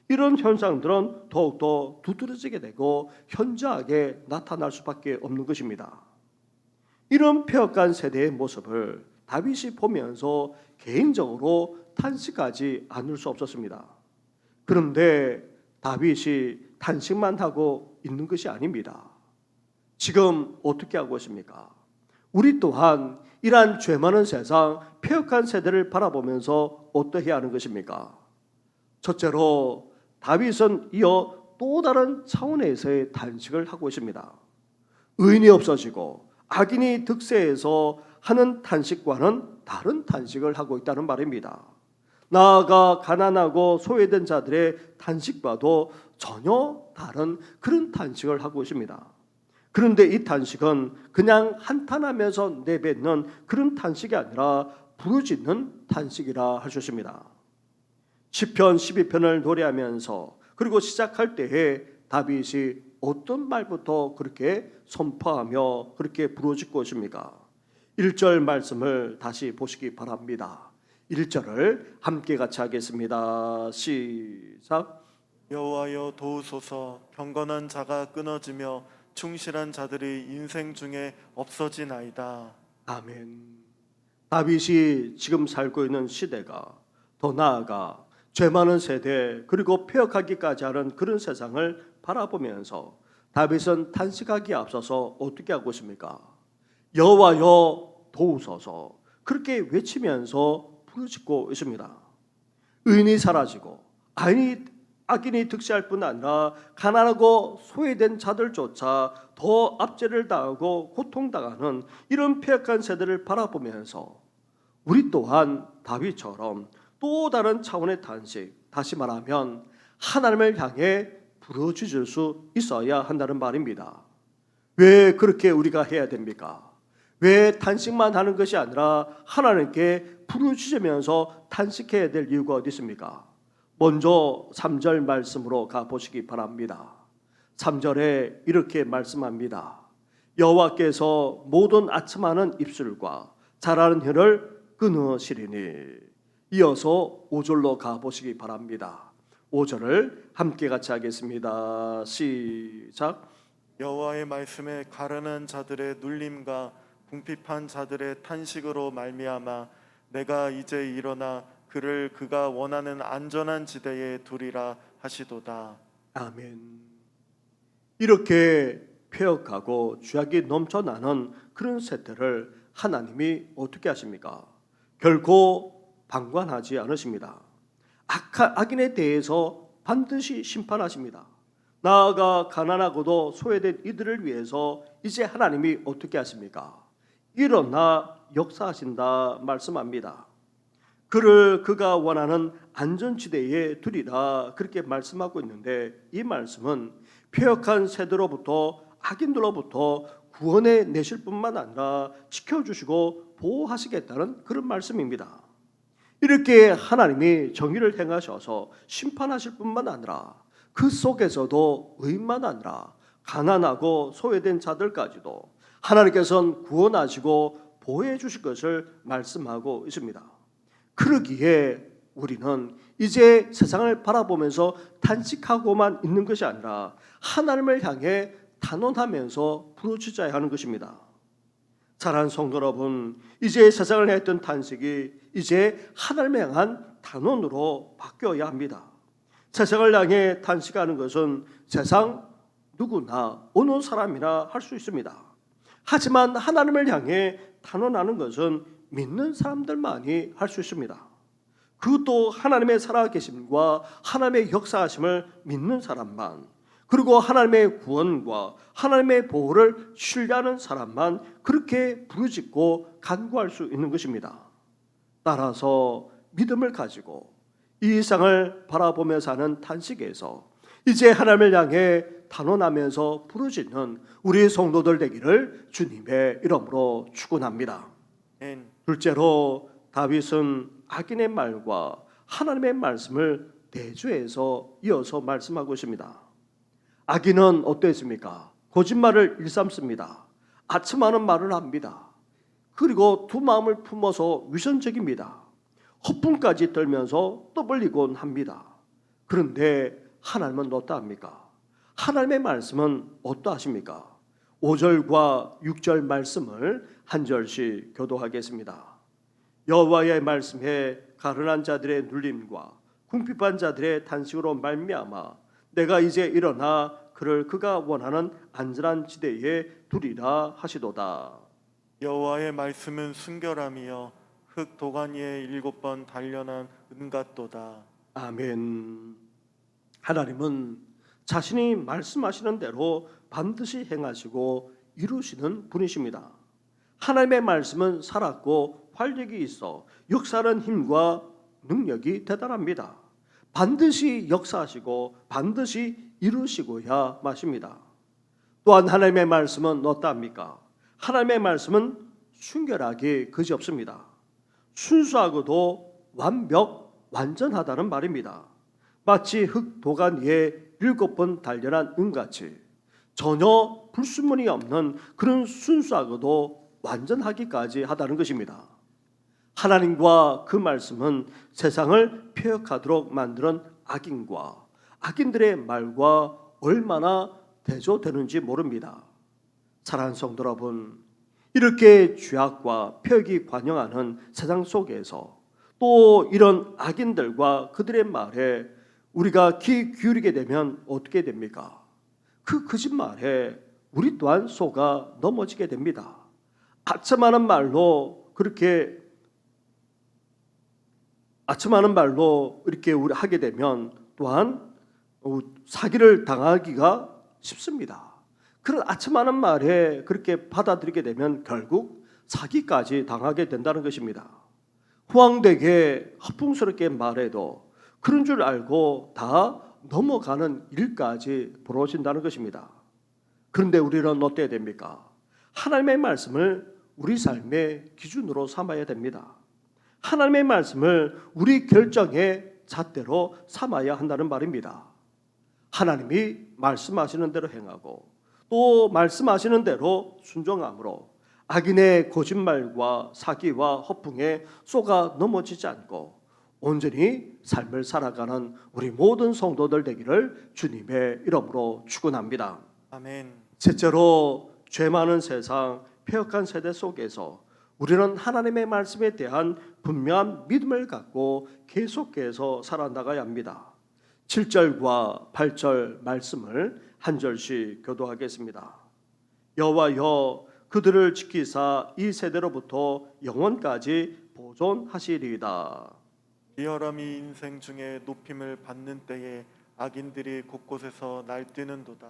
이런 현상들은 더욱더 두드러지게 되고 현저하게 나타날 수밖에 없는 것입니다. 이런 폐역한 세대의 모습을 다윗이 보면서 개인적으로 탄식하지 않을 수 없었습니다. 그런데 다윗이 탄식만 하고 있는 것이 아닙니다. 지금 어떻게 하고 있습니까? 우리 또한 이러한 죄 많은 세상, 폐역한 세대를 바라보면서 어떠해야 하는 것입니까? 첫째로 다윗은 이어 또 다른 차원에서의 단식을 하고 있습니다. 의인이 없어지고 악인이 득세해서 하는 단식과는 다른 단식을 하고 있다는 말입니다. 나아가 가난하고 소외된 자들의 단식과도 전혀 다른 그런 단식을 하고 있습니다. 그런데 이 단식은 그냥 한탄하면서 내뱉는 그런 단식이 아니라 부르짖는 단식이라 할 수 있습니다. 시편 12편을 노래하면서 그리고 시작할 때에 다윗이 어떤 말부터 그렇게 선포하며 그렇게 부르짖고 있습니까? 1절 말씀을 다시 보시기 바랍니다. 1절을 함께 같이 하겠습니다. 시작. 여호와여 도우소서. 경건한 자가 끊어지며 충실한 자들이 인생 중에 없어지나이다. 아멘. 다윗이 지금 살고 있는 시대가 더 나아가 죄 많은 세대 그리고 폐역하기까지 하는 그런 세상을 바라보면서 다윗은 단식하기에 앞서서 어떻게 하고 있습니까? 여호와여 도우소서 그렇게 외치면서 부르짖고 있습니다. 의인이 사라지고 악인이 득세할 뿐 아니라 가난하고 소외된 자들조차 더 압제를 당하고 고통당하는 이런 폐역한 세대를 바라보면서 우리 또한 다윗처럼 또 다른 차원의 단식, 다시 말하면 하나님을 향해 부르짖을 수 있어야 한다는 말입니다. 왜 그렇게 우리가 해야 됩니까? 왜 단식만 하는 것이 아니라 하나님께 부르짖으면서 단식해야 될 이유가 어디 있습니까? 먼저 3절 말씀으로 가보시기 바랍니다. 3절에 이렇게 말씀합니다. 여호와께서 모든 아첨하는 입술과 자라는 혀를 끊으시리니. 이어서 5절로 가보시기 바랍니다. 5절을 함께 같이 하겠습니다. 시작. 여호와의 말씀에 가련한 자들의 눌림과 궁핍한 자들의 탄식으로 말미암아 내가 이제 일어나 그를 그가 원하는 안전한 지대에 두리라 하시도다. 아멘. 이렇게 폐역하고 죄악이 넘쳐나는 그런 세태를 하나님이 어떻게 하십니까? 결코 방관하지 않으십니다. 악인에 대해서 반드시 심판하십니다. 나아가 가난하고도 소외된 이들을 위해서 이제 하나님이 어떻게 하십니까? 일어나 역사하신다 말씀합니다. 그를 그가 원하는 안전지대에 두리라 그렇게 말씀하고 있는데 이 말씀은 폐역한 세대로부터 악인들로부터 구원해 내실 뿐만 아니라 지켜주시고 보호하시겠다는 그런 말씀입니다. 이렇게 하나님이 정의를 행하셔서 심판하실 뿐만 아니라 그 속에서도 의인만 아니라 가난하고 소외된 자들까지도 하나님께서는 구원하시고 보호해 주실 것을 말씀하고 있습니다. 그러기에 우리는 이제 세상을 바라보면서 단식하고만 있는 것이 아니라 하나님을 향해 단언하면서 부르짖어야 하는 것입니다. 사랑하는 성도 여러분, 이제 세상을 했던 단식이 이제 하나님을 향한 단언으로 바뀌어야 합니다. 세상을 향해 단식하는 것은 세상 누구나 어느 사람이나 할 수 있습니다. 하지만 하나님을 향해 단언하는 것은 믿는 사람들만이 할 수 있습니다. 그것도 하나님의 살아계심과 하나님의 역사하심을 믿는 사람만, 그리고 하나님의 구원과 하나님의 보호를 신뢰하는 사람만 그렇게 부르짖고 간구할 수 있는 것입니다. 따라서 믿음을 가지고 이 세상을 바라보며 사는 단식에서 이제 하나님을 향해 단언하면서 부르짖는 우리 성도들 되기를 주님의 이름으로 축원합니다. 둘째로 다윗은 악인의 말과 하나님의 말씀을 대조해서 이어서 말씀하고 있습니다. 악인은 어떠했습니까? 거짓말을 일삼습니다. 아첨하는 말을 합니다. 그리고 두 마음을 품어서 위선적입니다. 허풍까지 떨면서 떠벌리곤 합니다. 그런데 하나님은 어떠합니까? 하나님의 말씀은 어떠하십니까? 5절과 6절 말씀을 한 절씩 교도하겠습니다. 여호와의 말씀에 가련한 자들의 눌림과 궁핍한 자들의 탄식으로 말미암아 내가 이제 일어나 그를 그가 원하는 안전한 지대에 두리라 하시도다. 여호와의 말씀은 순결함이여 흙 도가니에 7번 단련한 은같도다. 아멘. 하나님은 자신이 말씀하시는 대로 반드시 행하시고 이루시는 분이십니다. 하나님의 말씀은 살았고 활력이 있어 역사하는 힘과 능력이 대단합니다. 반드시 역사하시고 반드시 이루시고야 마십니다. 또한 하나님의 말씀은 어떠합니까? 하나님의 말씀은 순결하기 그지없습니다. 순수하고도 완전하다는 말입니다. 마치 흙 도가니에 7번 단련한 은같이 전혀 불순물이 없는 그런 순수하고도 완전하기까지 하다는 것입니다. 하나님과 그 말씀은 세상을 폐역하도록 만드는 악인과 악인들의 말과 얼마나 대조되는지 모릅니다. 사랑하는 성도 여러분, 이렇게 죄악과 폐역이 관영하는 세상 속에서 또 이런 악인들과 그들의 말에 우리가 귀 기울이게 되면 어떻게 됩니까? 그 거짓말에 우리 또한 속아 넘어지게 됩니다. 아첨하는 말로 이렇게 우리 하게 되면 또한 사기를 당하기가 쉽습니다. 그런 아첨하는 말에 그렇게 받아들이게 되면 결국 사기까지 당하게 된다는 것입니다. 호황되게 허풍스럽게 말해도 그런 줄 알고 다 넘어가는 일까지 벌어진다는 것입니다. 그런데 우리는 어때야 됩니까? 하나님의 말씀을 우리 삶의 기준으로 삼아야 됩니다. 하나님의 말씀을 우리 결정의 잣대로 삼아야 한다는 말입니다. 하나님이 말씀하시는 대로 행하고 또 말씀하시는 대로 순종함으로 악인의 거짓말과 사기와 허풍에 쏘가 넘어지지 않고 온전히 삶을 살아가는 우리 모든 성도들 되기를 주님의 이름으로 축원합니다. 아멘. 셋째로 죄 많은 세상, 폐역한 세대 속에서 우리는 하나님의 말씀에 대한 분명한 믿음을 갖고 계속해서 살아나가야 합니다. 7절과 8절 말씀을 한 절씩 교도하겠습니다. 여호와여 그들을 지키사 이 세대로부터 영원까지 보존하시리이다. 리얼함이 인생 중에 높임을 받는 때에 악인들이 곳곳에서 날뛰는도다.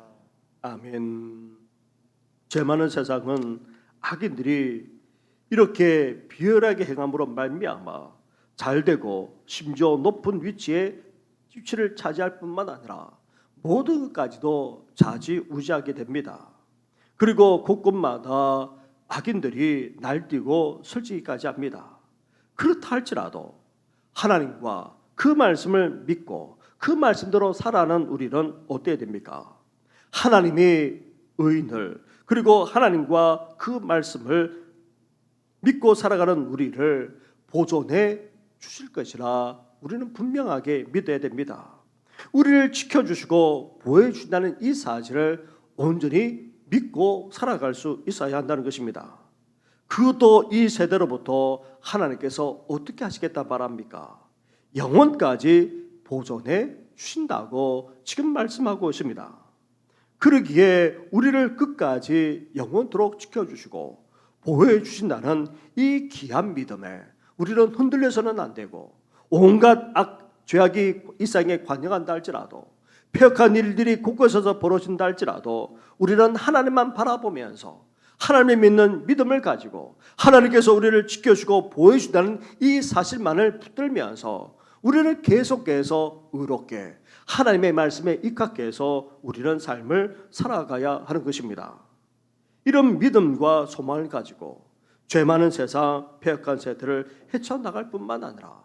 아멘. 죄 많은 세상은 악인들이 이렇게 비열하게 행함으로 말미암아 잘되고 심지어 높은 위치를 차지할 뿐만 아니라 모든 것까지도 좌지우지하게 됩니다. 그리고 곳곳마다 악인들이 날뛰고 설치기까지 합니다. 그렇다 할지라도 하나님과 그 말씀을 믿고 그 말씀대로 살아가는 우리는 어때야 됩니까? 하나님이 의인을 그리고 하나님과 그 말씀을 믿고 살아가는 우리를 보존해 주실 것이라 우리는 분명하게 믿어야 됩니다. 우리를 지켜주시고 보호해준다는 이 사실을 온전히 믿고 살아갈 수 있어야 한다는 것입니다. 그것도 이 세대로부터 하나님께서 어떻게 하시겠다 말합니까? 영원까지 보존해 주신다고 지금 말씀하고 있습니다. 그러기에 우리를 끝까지 영원토록 지켜주시고 보호해 주신다는 이 귀한 믿음에 우리는 흔들려서는 안 되고 온갖 죄악이 이 세상에 관영한다 할지라도 폐역한 일들이 곳곳에서 벌어진다 할지라도 우리는 하나님만 바라보면서 하나님을 믿는 믿음을 가지고 하나님께서 우리를 지켜주고 보호해준다는 이 사실만을 붙들면서 우리는 계속해서 의롭게 하나님의 말씀에 입각해 해서 우리는 삶을 살아가야 하는 것입니다. 이런 믿음과 소망을 가지고 죄 많은 세상 폐역한 세대를 헤쳐나갈 뿐만 아니라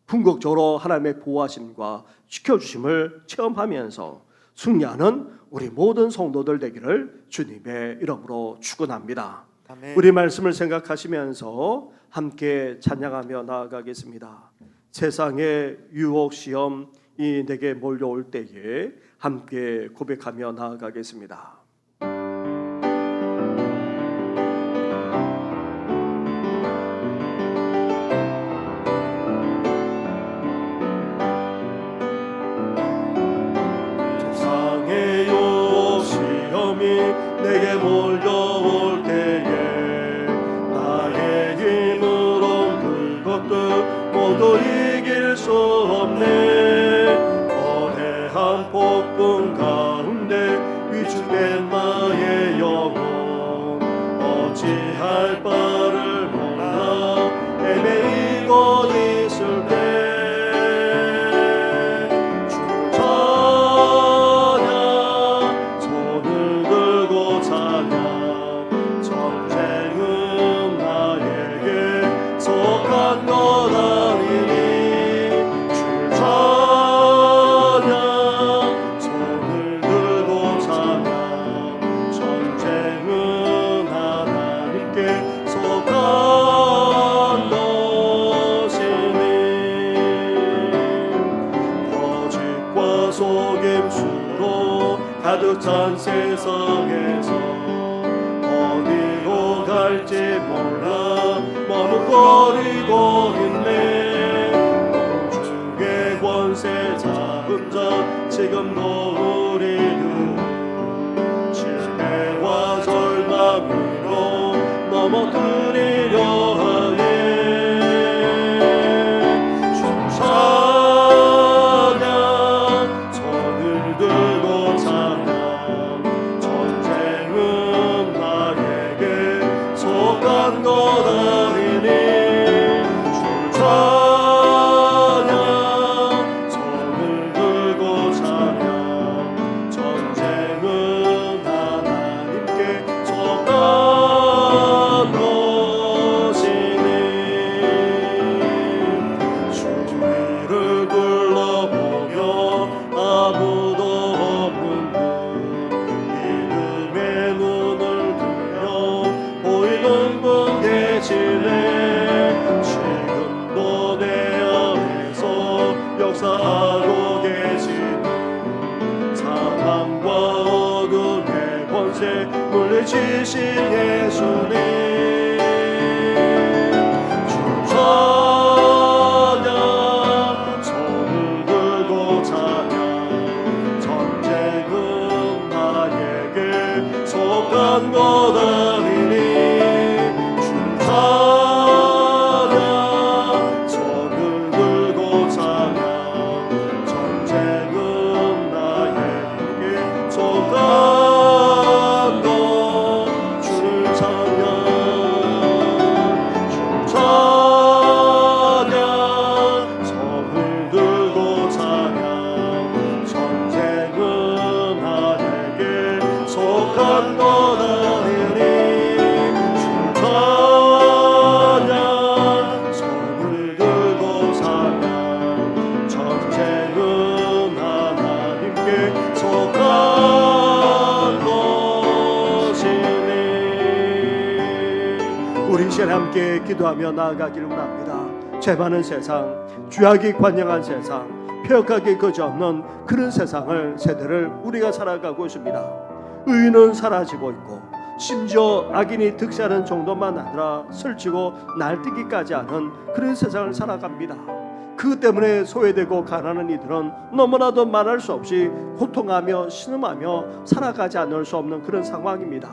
궁극적으로 하나님의 보호하심과 지켜주심을 체험하면서 승리하는 우리 모든 성도들 되기를 주님의 이름으로 축원합니다. 아멘. 우리 말씀을 생각하시면서 함께 찬양하며 나아가겠습니다. 세상의 유혹 시험이 내게 몰려올 때에 함께 고백하며 나아가겠습니다. 세상의 유혹 시험이 내게 몰려올 때에 수 없네. 거대한 폭풍 가운데 위축된 나의 영혼 어찌할 바를 몰라 헤매이고 있을 때 주 찬양 손을 들고 찬양 전쟁은 나에게 속한 것 아니니 주 찬양 손을 들고 찬양 전쟁은 하나님께 속한 것이니 거짓과 속임수로 가득 찬 세상에서 어디로 갈지 몰라 머뭇거리고 있네. 공중의 권세 잡은 자 지금도 우리를 실패와 절망으로 넘어뜨리려 하네. 주 찬양 손을 들고 찬양 전쟁은 나에게 속한 것 아니니 주 찬양 손을 들고 찬양 전쟁은 하나님께 속한 것이니 주위를 둘러보며 아무도 없는 듯 믿음의 눈을 들며 보이는 분 계시네. 지금도 내 안에서 역사하고 계시는 사망과 어둠의 권세 물리치신 예수님 주 찬양 손을 들고 찬양 전쟁은 나에게 속한 것 아니니 주 찬양 손을 들고 찬양 전쟁은 나에게 속한 것 주를 찬양 주 찬양 손을 들고 찬양 전쟁은 나에게 속한 것 아니니 주 찬양 손을 들고 찬양 전쟁은 하나님께 속한 것이니. 우리 이 시간에 함께 기도하며 나아가기를 원합니다. 죄 많은 세상, 죄악이 관영한 세상, 폐역하게 거지없는 그런 세상을 세대를 우리가 살아가고 있습니다. 의인은 사라지고 있고 심지어 악인이 득세하는 정도만 아니라 설치고 날뛰기까지 하는 그런 세상을 살아갑니다. 그 때문에 소외되고 가난한 이들은 너무나도 말할 수 없이 고통하며 신음하며 살아가지 않을 수 없는 그런 상황입니다.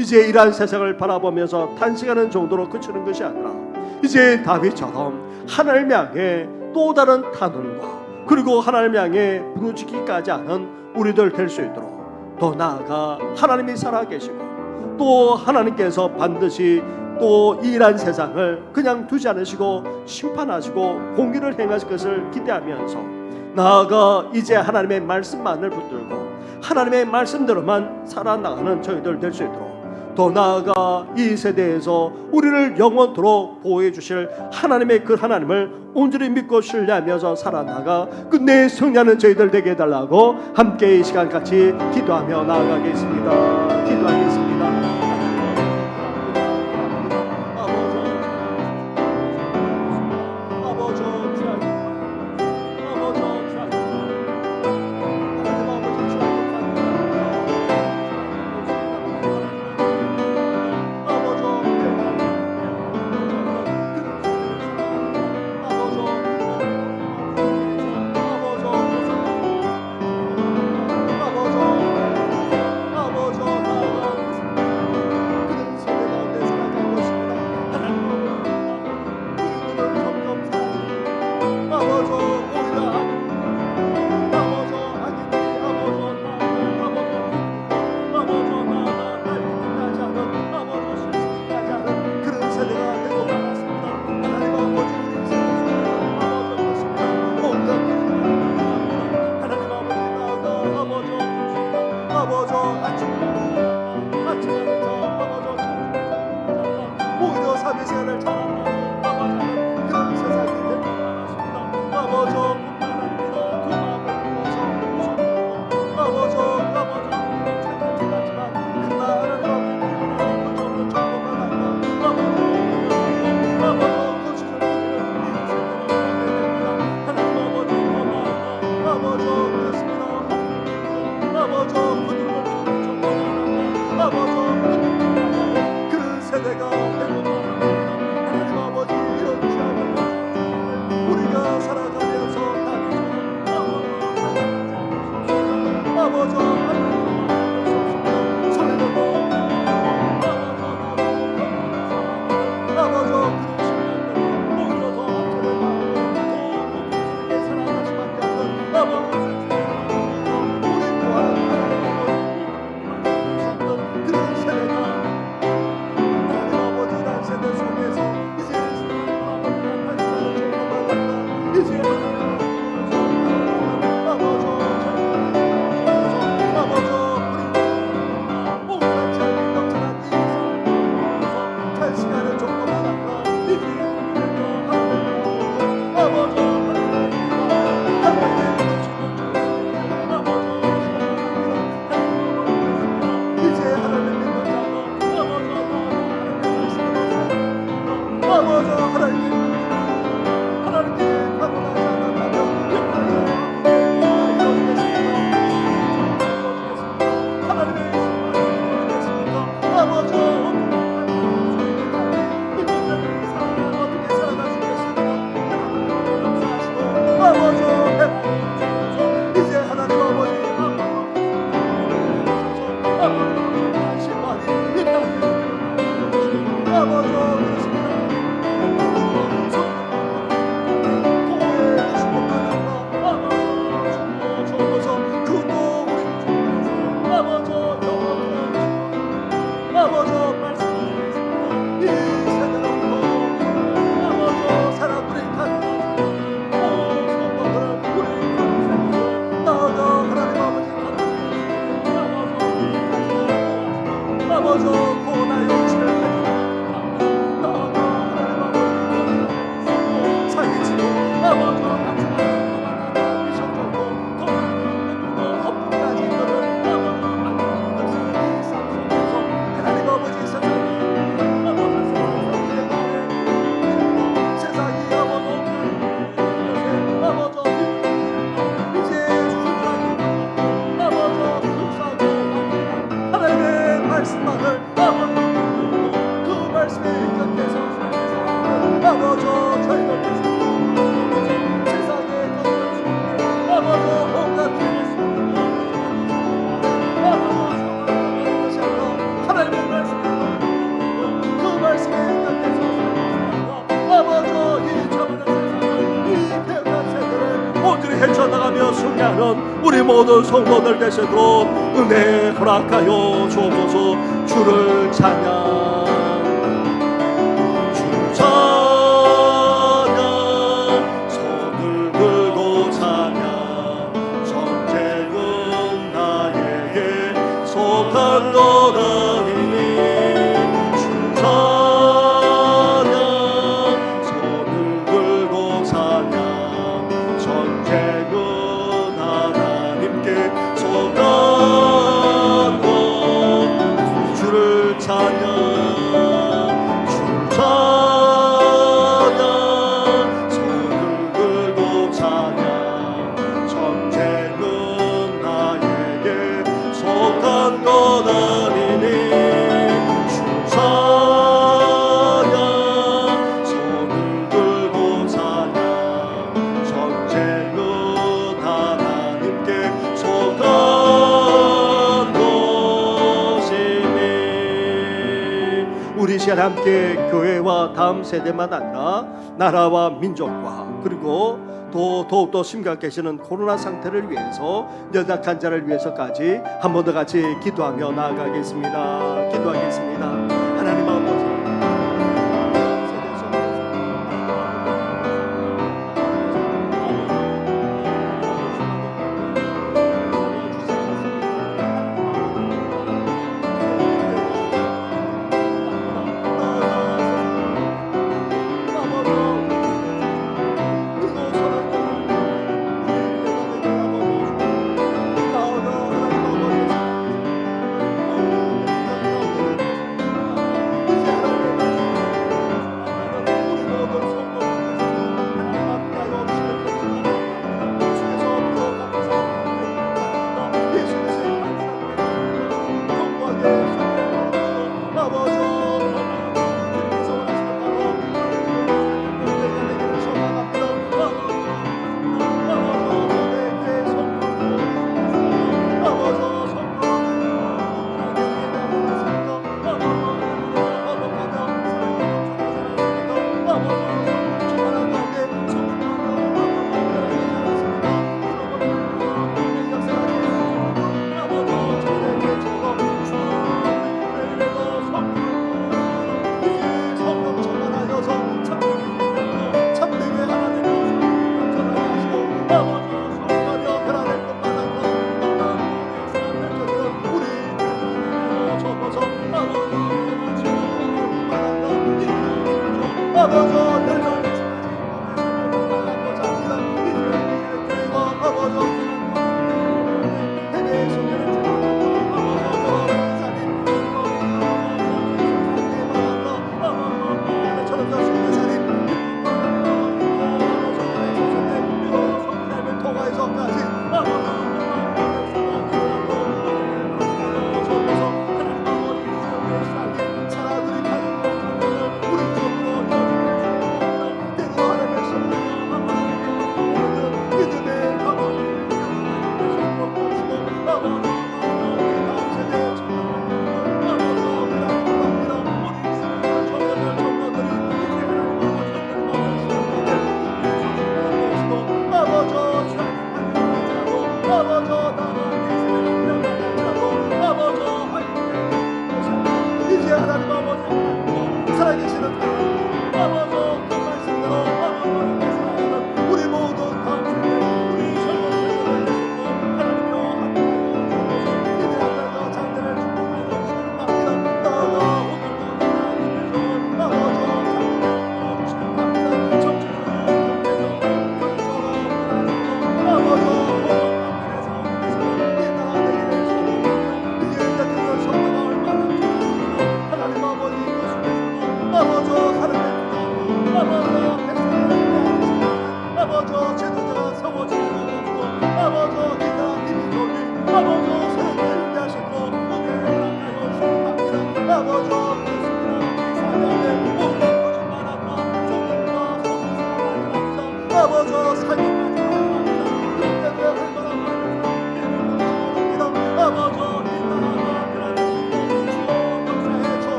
이제 이러한 세상을 바라보면서 탄식하는 정도로 그치는 것이 아니라 이제 다윗처럼 하나님 향해 또 다른 탄원과 그리고 하나님 향해 부르짖기까지 하는 우리들 될 수 있도록 더 나아가 하나님이 살아계시고 또 하나님께서 반드시 또 이러한 세상을 그냥 두지 않으시고 심판하시고 공의를 행하실 것을 기대하면서 나아가 이제 하나님의 말씀만을 붙들고 하나님의 말씀대로만 살아나가는 저희들 될 수 있도록 더 나아가 이 세대에서 우리를 영원토록 보호해 주실 하나님의 그 하나님을 온전히 믿고 신뢰하면서 살아나가 끝내 승리하는 저희들 되게 해달라고 함께 이 시간 같이 기도하며 나아가겠습니다. 기도하겠습니다. 오히려 삶의 생활을 잘한다고 아버지는 그런 세상이 되고 말았습니다. 아버지 뿐만 아니라 그 마음을 불어서 무섭고 아버지 찾아지만 그러나 하나님 아버지 없는 정도만 한다. 아버지 고치셔서 하나님 아버지 고마워 아버지 그렇습니다. 아버지 그들을 정도만 한다. 아버지 그런 세대가 되고 하나님 아버지 연주하는 우리가 살아가면서 아버지 소리도 아버지 오히려 더 앞서는 마음을 더 깊게 살아갈 수밖에 없는 아버지 우리 또한 그런 세대가 하나님 아버지 난 세대 속에서 이제 아버지가 다시 정도만 한다. 이제 아버지 온갖 자유 넘쳐난 이 삶을 잘 시간을 정도만 한다. 이제 아버지 이제 하나님 믿는 자가 아버지 하나님께 가고나지 않았다면 하나님의 이루어지겠습니까? 아버지 이 문제를 살아가 어떻게 살아갈 수 있겠습니까? 역사하시고 아버지 이제 하나님 아버지 신발이 이 땅에 아버지 그렇습니다. 말씀만을 그 말씀에 입각해서 아버지 저희가 세상에 아버지 온갖 하나님의 말씀을 그 말씀에 입각해서 아버지 이 참는 세상을 이 배역한 세대를 온전히 헤쳐나가며 승리하는 우리 모든 성도들 되시도록 은혜 허락하여 주옵소서. 주를 찬양 주 찬양 손을 들고 찬양 전쟁은 나에게 속한도다니 주 찬양 손을 들고 찬양 전쟁은 하나님께 속한 것 주를 찬양 시간에 함께 교회와 다음 세대만 아니라 나라와 민족과 그리고 더욱더 심각해지는 코로나 상태를 위해서 연약한 자를 위해서까지 한 번 더 같이 기도하며 나아가겠습니다. 기도하겠습니다. 하나님 아버지, 아버지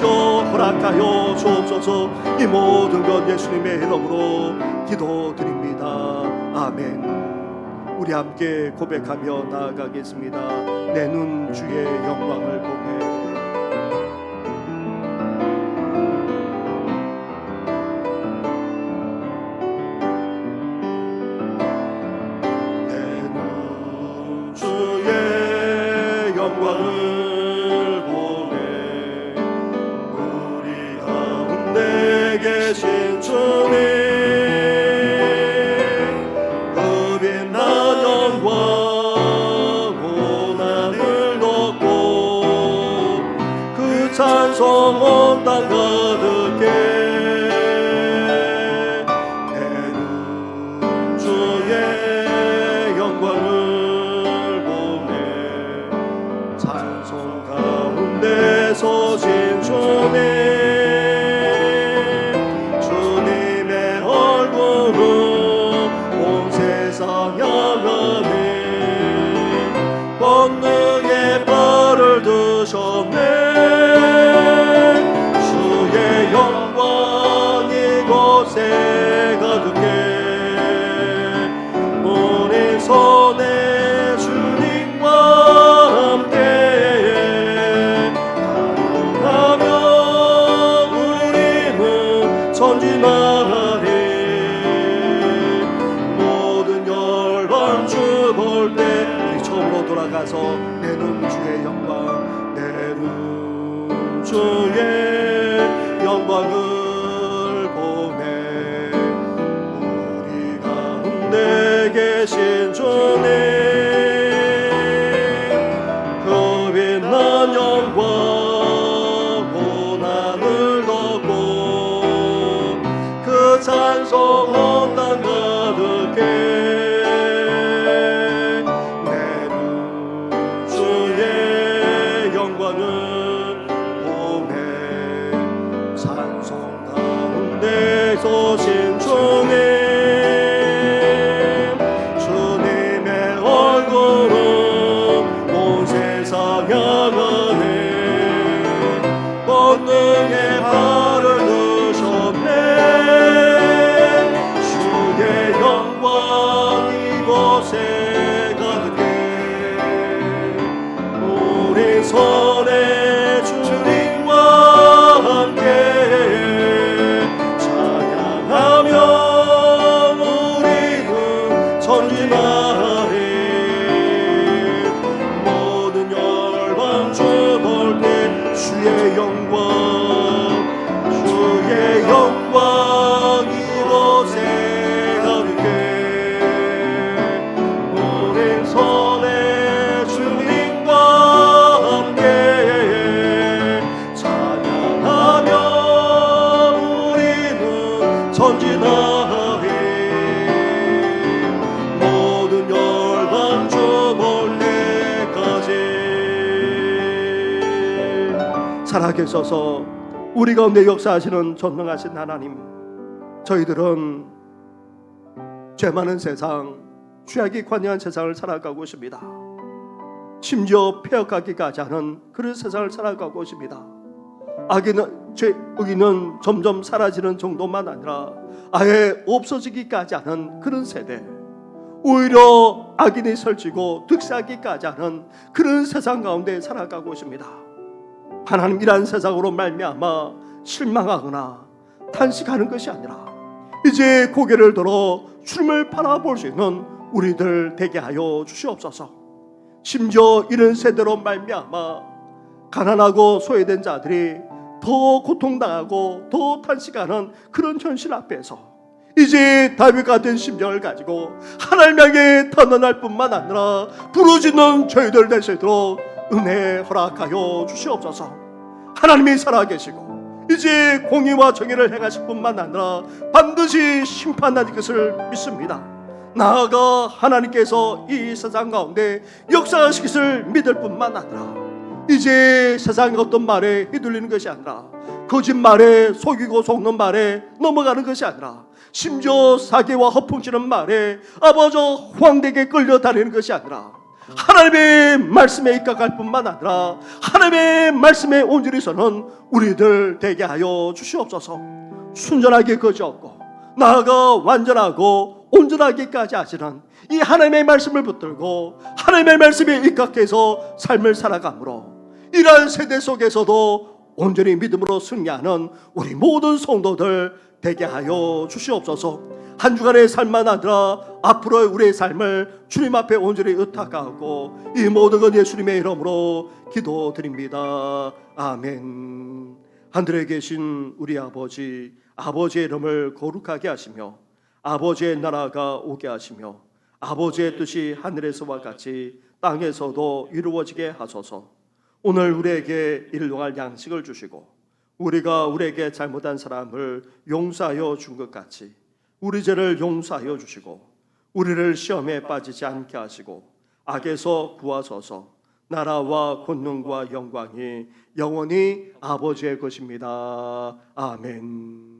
허락하여 주옵소서. 이 모든 것 예수님의 이름으로 기도드립니다. 아멘. 우리 함께 고백하며 나아가겠습니다. 내 눈 주의 영광을 보네. 볼 때 우리 처음으로 돌아가서 내 눈 주의 영광, 내 눈 주의 영광을 보네. 우리 가운데 계신 주님, 그 빛난 영광 고난을 덮고 그 찬송 온 땅 가득해. 내 눈 주의 영광을 보네. 찬송 가운데 서신 주님, 주님의 얼굴은 온 세상 향하네. 권능의 발을 드셨네. 주의 영광 이곳에 가득해. 우리 손에 주님과 함께 찬양하며 우리는 전진하리. 모든 열방 주 볼 때 주의 영광, 주의 영광 이곳에 가득해. 우리 손에 주님과 함께 찬양하며 우리는 전진하리. 모든 열방 주 볼 때까지. 살아계셔서 우리 가운데 역사하시는 전능하신 하나님, 저희들은 죄 많은 세상, 죄악이 관여한 세상을 살아가고 있습니다. 심지어 폐역하기까지 하는 그런 세상을 살아가고 있습니다. 의는 점점 사라지는 정도만 아니라 아예 없어지기까지 하는 그런 세대, 오히려 악인이 설치고 득세하기까지 하는 그런 세상 가운데 살아가고 있습니다. 하나님이란 세상으로 말미암아 실망하거나 탄식하는 것이 아니라 이제 고개를 들어 주님을 바라볼 수 있는 우리들 되게 하여 주시옵소서. 심지어 이런 세대로 말미암아 가난하고 소외된 자들이 더 고통당하고 더 탄식하는 그런 현실 앞에서 이제 다윗 같은 심정을 가지고 하나님 향해 탄원할 뿐만 아니라 부르짖는 저희들 될 수 있도록 은혜 허락하여 주시옵소서. 하나님이 살아계시고 이제 공의와 정의를 행하실 뿐만 아니라 반드시 심판하실 것을 믿습니다. 나아가 하나님께서 이 세상 가운데 역사하실 것을 믿을 뿐만 아니라 이제 세상의 어떤 말에 휘둘리는 것이 아니라 거짓말에 속이고 속는 말에 넘어가는 것이 아니라 심지어 사기와 허풍치는 말에 아버저 황되게 끌려다니는 것이 아니라 하나님의 말씀에 입각할 뿐만 아니라 하나님의 말씀에 온전히 서는 우리들 되게 하여 주시옵소서. 순전하게 거지없고 나아가 완전하고 온전하기까지 하시는 이 하나님의 말씀을 붙들고 하나님의 말씀에 입각해서 삶을 살아가므로 이러한 세대 속에서도 온전히 믿음으로 승리하는 우리 모든 성도들 되게 하여 주시옵소서. 한 주간의 삶만 아니라 앞으로의 우리의 삶을 주님 앞에 온전히 의탁하고 이 모든 건 예수님의 이름으로 기도드립니다. 아멘. 하늘에 계신 우리 아버지, 아버지의 이름을 거룩하게 하시며 아버지의 나라가 오게 하시며 아버지의 뜻이 하늘에서와 같이 땅에서도 이루어지게 하소서. 오늘 우리에게 일용할 양식을 주시고 우리가 우리에게 잘못한 사람을 용서하여 준 것 같이 우리 죄를 용서하여 주시고 우리를 시험에 빠지지 않게 하시고 악에서 구하소서. 나라와 권능과 영광이 영원히 아버지의 것입니다. 아멘.